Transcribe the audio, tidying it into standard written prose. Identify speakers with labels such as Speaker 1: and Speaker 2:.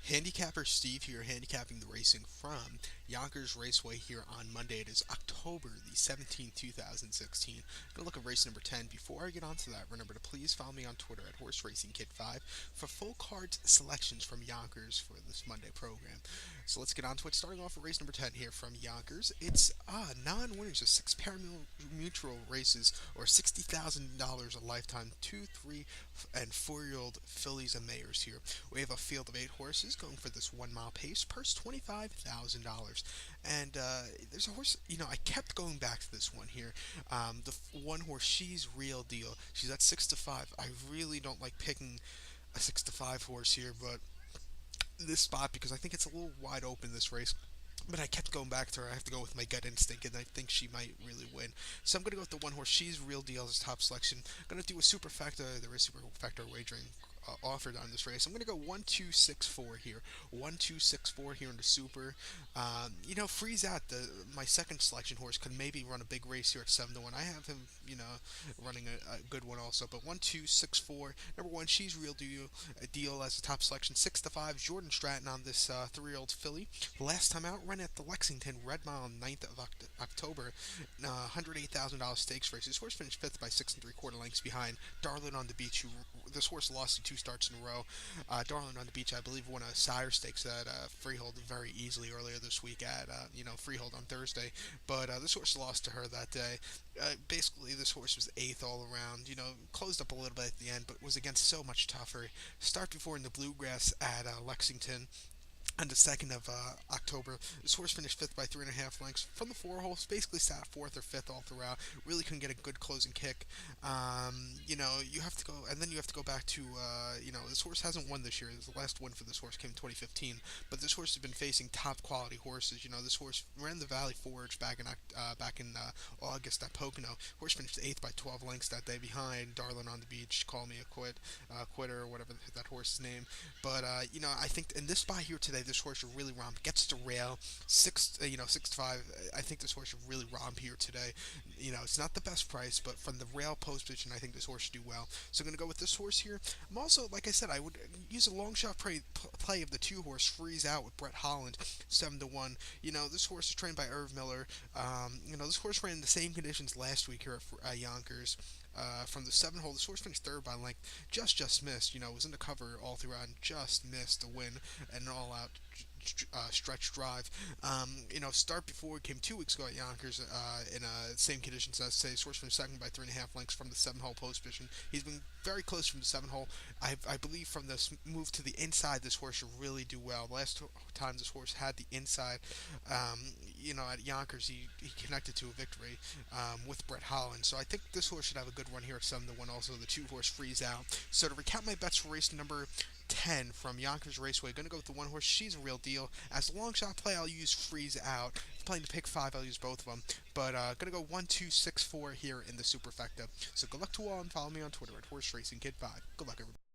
Speaker 1: Handicapper Steve here, handicapping the racing from Yonkers Raceway here on Monday. It is October the 17th, 2016. Gonna look at race number 10. Before I get on to that, remember to please follow me on Twitter at HorseRacingKid5 for full cards selections from Yonkers for this Monday program. So let's get on to it. Starting off with race number 10 here from Yonkers. It's non-winners of 6 pari-mutuel races or $60,000 a lifetime, 2, 3, and 4-year-old fillies and mares here. We have a field of 8 horses going for this 1 mile pace. Purse $25,000. And there's a horse, I kept going back to this one here. The one horse, she's real deal. She's at 6 to 5. I really don't like picking a 6 to 5 horse here, but this spot because I think it's a little wide open this race. But I kept going back to her. I have to go with my gut instinct, and I think she might really win. So I'm going to go with the one horse. She's real deal as top selection. I'm going to do a super factor. There is super factor wagering offered on this race. I'm going to go 1-2-6-4 here. 1-2-6-4 here in the super. Freeze out. My second selection horse could maybe run a big race here at 7 to 1. I have him, running a good one also. But 1-2-6-4. Number one, she's real deal as a top selection. 6 to 5. Jordan Stratton on this 3-year-old filly. Last time out, ran at the Lexington Red Mile on 9th of October. $108,000 stakes race. This horse finished 5th by 6 3/4 lengths behind Darlin on the Beach, who this horse lost in 2 starts in a row. Darlin on the Beach, I believe, won a sire stakes at Freehold very easily earlier this week at Freehold on Thursday. But this horse lost to her that day. Basically, this horse was 8th all around. Closed up a little bit at the end, but was against so much tougher. Start before in the Bluegrass at Lexington on the 2nd of October. This horse finished 5th by 3.5 lengths from the 4 hole. Basically sat 4th or 5th all throughout. Really couldn't get a good closing kick. You have to go, and then you have to go back to, this horse hasn't won this year. The last win for this horse came in 2015, but this horse has been facing top quality horses. This horse ran the Valley Forge back in August at Pocono. Horse finished 8th by 12 lengths that day behind Darlin on the Beach. Call me a quitter or whatever that horse's name. But I think in this spot here today, this horse should really romp. Gets to rail 6 to 5. I think this horse should really romp here today. It's not the best price, but from the rail post position, I think this horse should do well. So I'm going to go with this horse here. I'm also, like I said, I would use a long shot play of the 2 horse Freeze Out with Brett Holland, 7 to 1. This horse is trained by Irv Miller. This horse ran in the same conditions last week here at Yonkers. From the 7 hole, this horse finished 3rd by length, just missed. Was in the cover all throughout and just missed a win and an all-out stretch drive. Start before it came 2 weeks ago at Yonkers in same conditions as say. This horse finished 2nd by 3.5 lengths from the 7 hole post position. He's been very close from the 7 hole. I believe from this move to the inside, this horse should really do well. The last time this horse had the inside, at Yonkers, he connected to a victory with Brett Holland. So I think this horse should have a good run here at 7 to 1. Also, the 2 horse Freeze Out. So to recap my bets for race number 10 from Yonkers Raceway, going to go with the 1 horse. She's a real deal. As a long shot play, I'll use Freeze Out. If playing to pick 5, I'll use both of them. But going to go 1-2-6-4 here in the superfecta. So good luck to all and follow me on Twitter at HorseRacingKid5. Good luck, everybody.